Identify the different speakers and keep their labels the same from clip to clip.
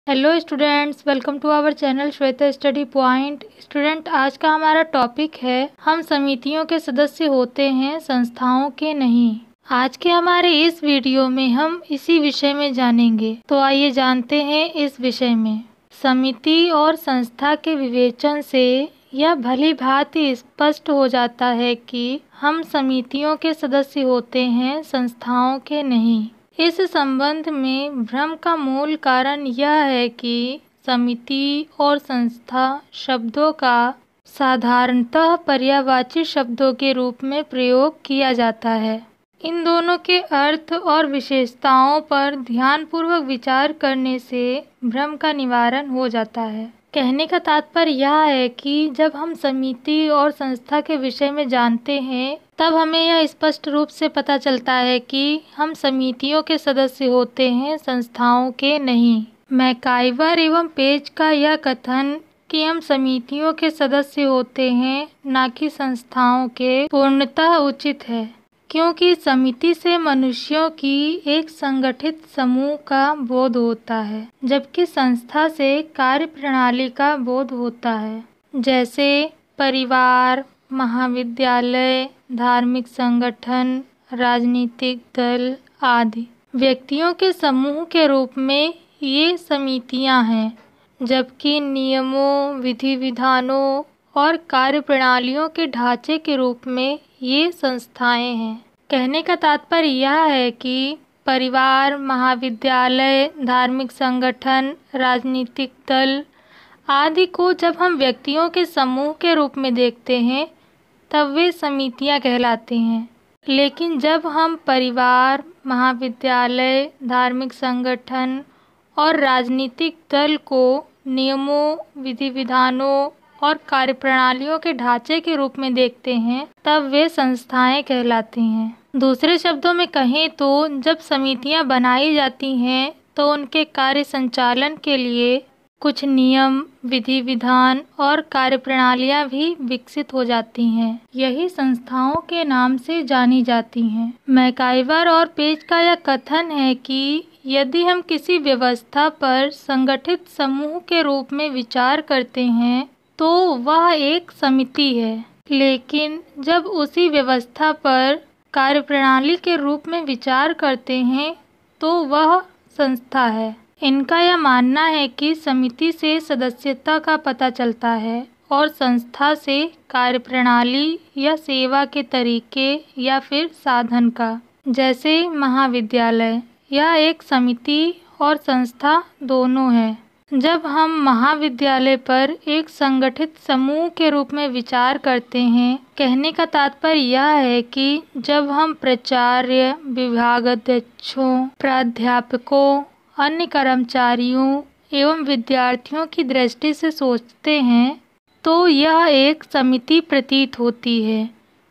Speaker 1: Hello students, welcome to our channel Shweta study point. Student, आज का हमारा टॉपिक है हम समितियों के सदस्य होते हैं, संस्थाओं के नहीं। आज के हमारे इस वीडियो में हम इसी विषय में जानेंगे। तो आइए जानते हैं इस विषय में। समिति और संस्था के विवेचन से यह भली भांति स्पष्ट हो जाता है कि हम समितियों के सदस्य होते हैं, संस्थाओं के नहीं। इस संबंध में भ्रम का मूल कारण यह है कि समिति और संस्था शब्दों का साधारणतः पर्यायवाची शब्दों के रूप में प्रयोग किया जाता है। इन दोनों के अर्थ और विशेषताओं पर ध्यानपूर्वक विचार करने से भ्रम का निवारण हो जाता है। कहने का तात्पर्य यह है कि जब हम समिति और संस्था के विषय में जानते हैं, तब हमें यह स्पष्ट रूप से पता चलता है कि हम समितियों के सदस्य होते हैं, संस्थाओं के नहीं। मैकाइवर एवं पेज का यह कथन कि हम समितियों के सदस्य होते हैं, न कि संस्थाओं के, पूर्णतः उचित है, क्योंकि समिति से मनुष्यों की एक संगठित समूह का बोध होता है, जबकि संस्था से कार्यप्रणाली का बोध होता है। जैसे परिवार, महाविद्यालय, धार्मिक संगठन, राजनीतिक दल आदि व्यक्तियों के समूह के रूप में ये समितियां हैं, जबकि नियमों, विधि विधानों और कार्यप्रणालियों के ढांचे के रूप में ये संस्थाएं हैं। कहने का तात्पर्य यह है कि परिवार, महाविद्यालय, धार्मिक संगठन, राजनीतिक दल आदि को जब हम व्यक्तियों के समूह के रूप में देखते हैं, तब वे समितियां कहलाती हैं। लेकिन जब हम परिवार, महाविद्यालय, धार्मिक संगठन और राजनीतिक दल को नियमों, विधि विधानों और कार्यप्रणालियों के ढांचे के रूप में देखते हैं, तब वे संस्थाएं कहलाती हैं। दूसरे शब्दों में कहें तो जब समितियां बनाई जाती हैं, तो उनके कार्य संचालन के लिए कुछ नियम, विधि विधान और कार्यप्रणालियां भी विकसित हो जाती हैं। यही संस्थाओं के नाम से जानी जाती हैं। मैकाइवर और पेज का यह कथन है कि यदि हम किसी व्यवस्था पर संगठित समूह के रूप में विचार करते हैं, तो वह एक समिति है, लेकिन जब उसी व्यवस्था पर कार्यप्रणाली के रूप में विचार करते हैं, तो वह संस्था है। इनका यह मानना है कि समिति से सदस्यता का पता चलता है और संस्था से कार्यप्रणाली या सेवा के तरीके या फिर साधन का। जैसे महाविद्यालय, यह एक समिति और संस्था दोनों है। जब हम महाविद्यालय पर एक संगठित समूह के रूप में विचार करते हैं, कहने का तात्पर्य यह है कि जब हम प्राचार्य, विभागाध्यक्षों, प्राध्यापकों, अन्य कर्मचारियों एवं विद्यार्थियों की दृष्टि से सोचते हैं, तो यह एक समिति प्रतीत होती है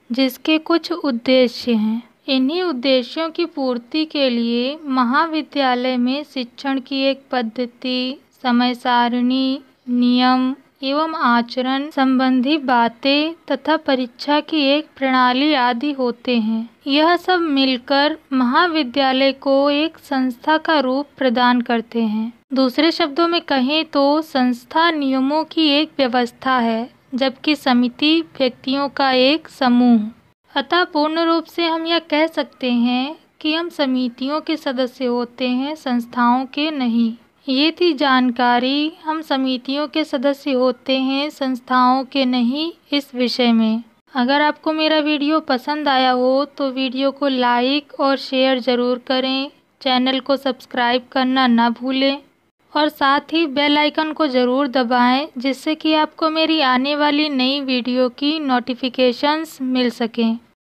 Speaker 1: जिसके कुछ उद्देश्य हैं। इन्हीं उद्देश्यों की पूर्ति के लिए महाविद्यालय में शिक्षण की एक पद्धति, समय सारणी, नियम एवं आचरण संबंधी बातें तथा परीक्षा की एक प्रणाली आदि होते हैं। यह सब मिलकर महाविद्यालय को एक संस्था का रूप प्रदान करते हैं। दूसरे शब्दों में कहें तो संस्था नियमों की एक व्यवस्था है, जबकि समिति व्यक्तियों का एक समूह। अतः पूर्ण रूप से हम यह कह सकते हैं कि हम समितियों के सदस्य होते हैं, संस्थाओं के नहीं। ये थी जानकारी हम समितियों के सदस्य होते हैं, संस्थाओं के नहीं इस विषय में। अगर आपको मेरा वीडियो पसंद आया हो तो वीडियो को लाइक और शेयर ज़रूर करें। चैनल को सब्सक्राइब करना ना भूलें और साथ ही बेल आइकन को ज़रूर दबाएं, जिससे कि आपको मेरी आने वाली नई वीडियो की नोटिफिकेशंस मिल सकें।